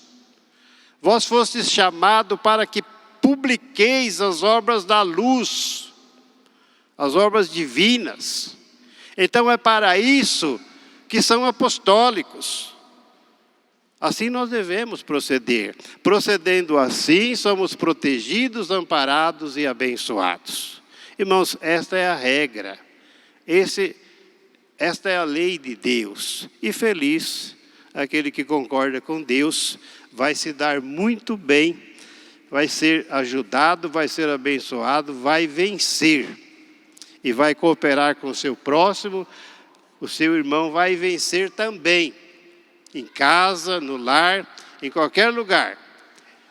Vós fostes chamados para que publiqueis as obras da luz, as obras divinas. Então é para isso que são apostólicos. Assim nós devemos proceder. Procedendo assim, somos protegidos, amparados e abençoados. Irmãos, esta é a regra. Esta é a lei de Deus. E feliz aquele que concorda com Deus, vai se dar muito bem, vai ser ajudado, vai ser abençoado, vai vencer. E vai cooperar com o seu próximo, o seu irmão vai vencer também. Em casa, no lar, em qualquer lugar.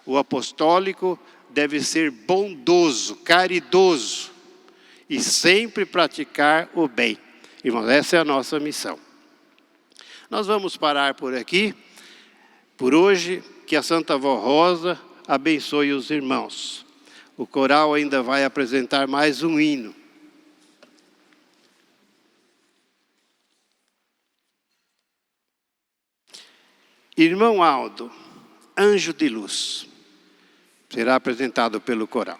O apostólico deve ser bondoso, caridoso e sempre praticar o bem. Irmãos, essa é a nossa missão. Nós vamos parar por aqui, por hoje, que a Santa Vó Rosa abençoe os irmãos. O coral ainda vai apresentar mais um hino. Irmão Aldo, Anjo de Luz. Será apresentado pelo coral.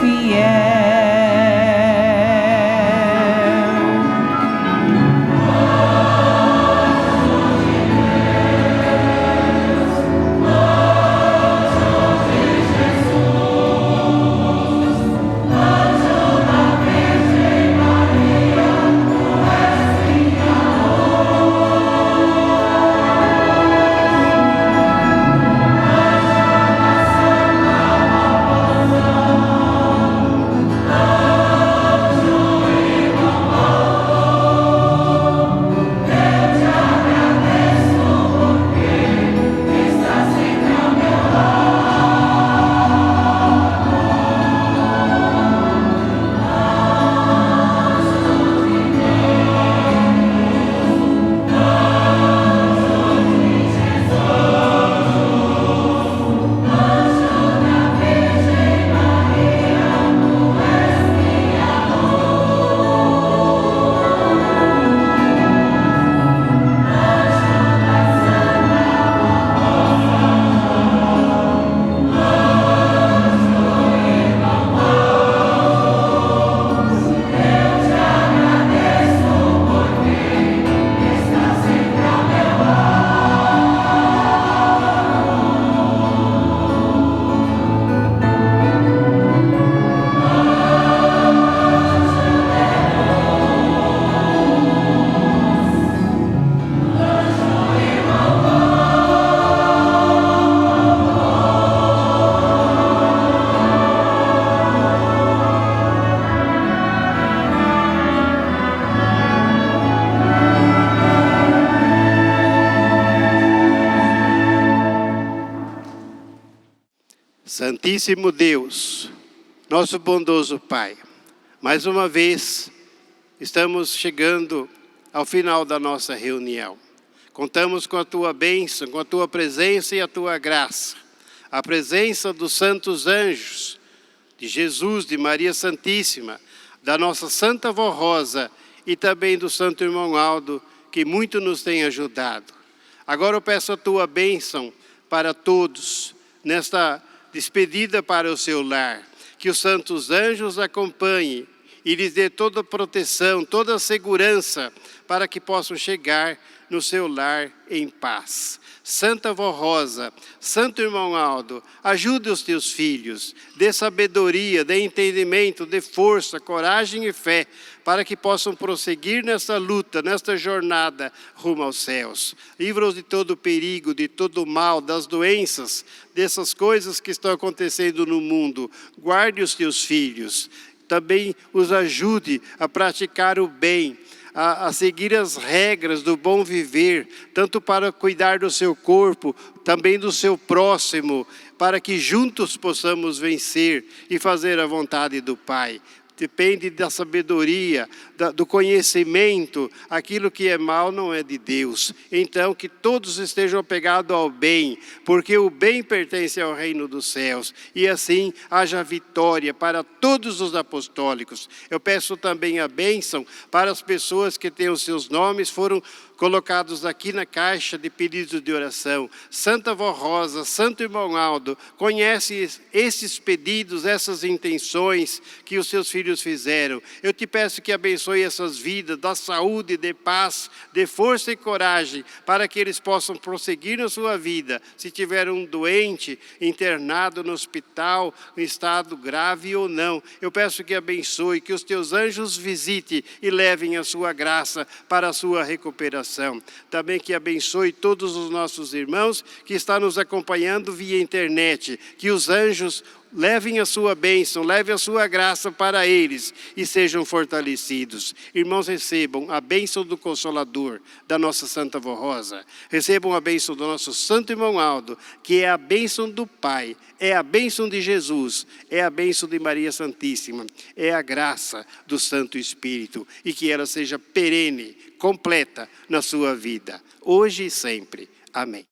fiel.
Santíssimo Deus, nosso bondoso Pai, mais uma vez estamos chegando ao final da nossa reunião. Contamos com a Tua bênção, com a Tua presença e a Tua graça. A presença dos santos anjos, de Jesus, de Maria Santíssima, da nossa Santa Vó Rosa e também do Santo Irmão Aldo, que muito nos tem ajudado. Agora eu peço a Tua bênção para todos, nesta despedida para o seu lar. Que os santos anjos acompanhem e lhes dê toda a proteção, toda a segurança, para que possam chegar no seu lar em paz. Santa Vó Rosa, Santo Irmão Aldo, ajude os teus filhos, dê sabedoria, dê entendimento, dê força, coragem e fé, para que possam prosseguir nesta luta, nesta jornada rumo aos céus. Livra-os de todo perigo, de todo mal, das doenças, dessas coisas que estão acontecendo no mundo. Guarde os teus filhos, também os ajude a praticar o bem, a seguir as regras do bom viver, tanto para cuidar do seu corpo, também do seu próximo, para que juntos possamos vencer e fazer a vontade do Pai. Depende da sabedoria, do conhecimento. Aquilo que é mal não é de Deus. Então que todos estejam apegados ao bem, porque o bem pertence ao reino dos céus. E assim haja vitória para todos os apostólicos. Eu peço também a bênção para as pessoas que têm os seus nomes, foram colocados aqui na caixa de pedidos de oração. Santa Vó Rosa, Santo Irmão Aldo, conhece esses pedidos, essas intenções que os seus filhos fizeram. Eu te peço que abençoe essas vidas, dá saúde, dê paz, dê força e coragem, para que eles possam prosseguir na sua vida. Se tiver um doente, internado no hospital, em estado grave ou não, eu peço que abençoe, que os teus anjos visitem e levem a sua graça para a sua recuperação. Também que abençoe todos os nossos irmãos que estão nos acompanhando via internet, que os anjos levem a sua bênção, levem a sua graça para eles e sejam fortalecidos. Irmãos, recebam a bênção do Consolador, da nossa Santa Vó Rosa. Recebam a bênção do nosso Santo Irmão Aldo, que é a bênção do Pai, é a bênção de Jesus, é a bênção de Maria Santíssima, é a graça do Santo Espírito, e que ela seja perene, completa na sua vida, hoje e sempre. Amém.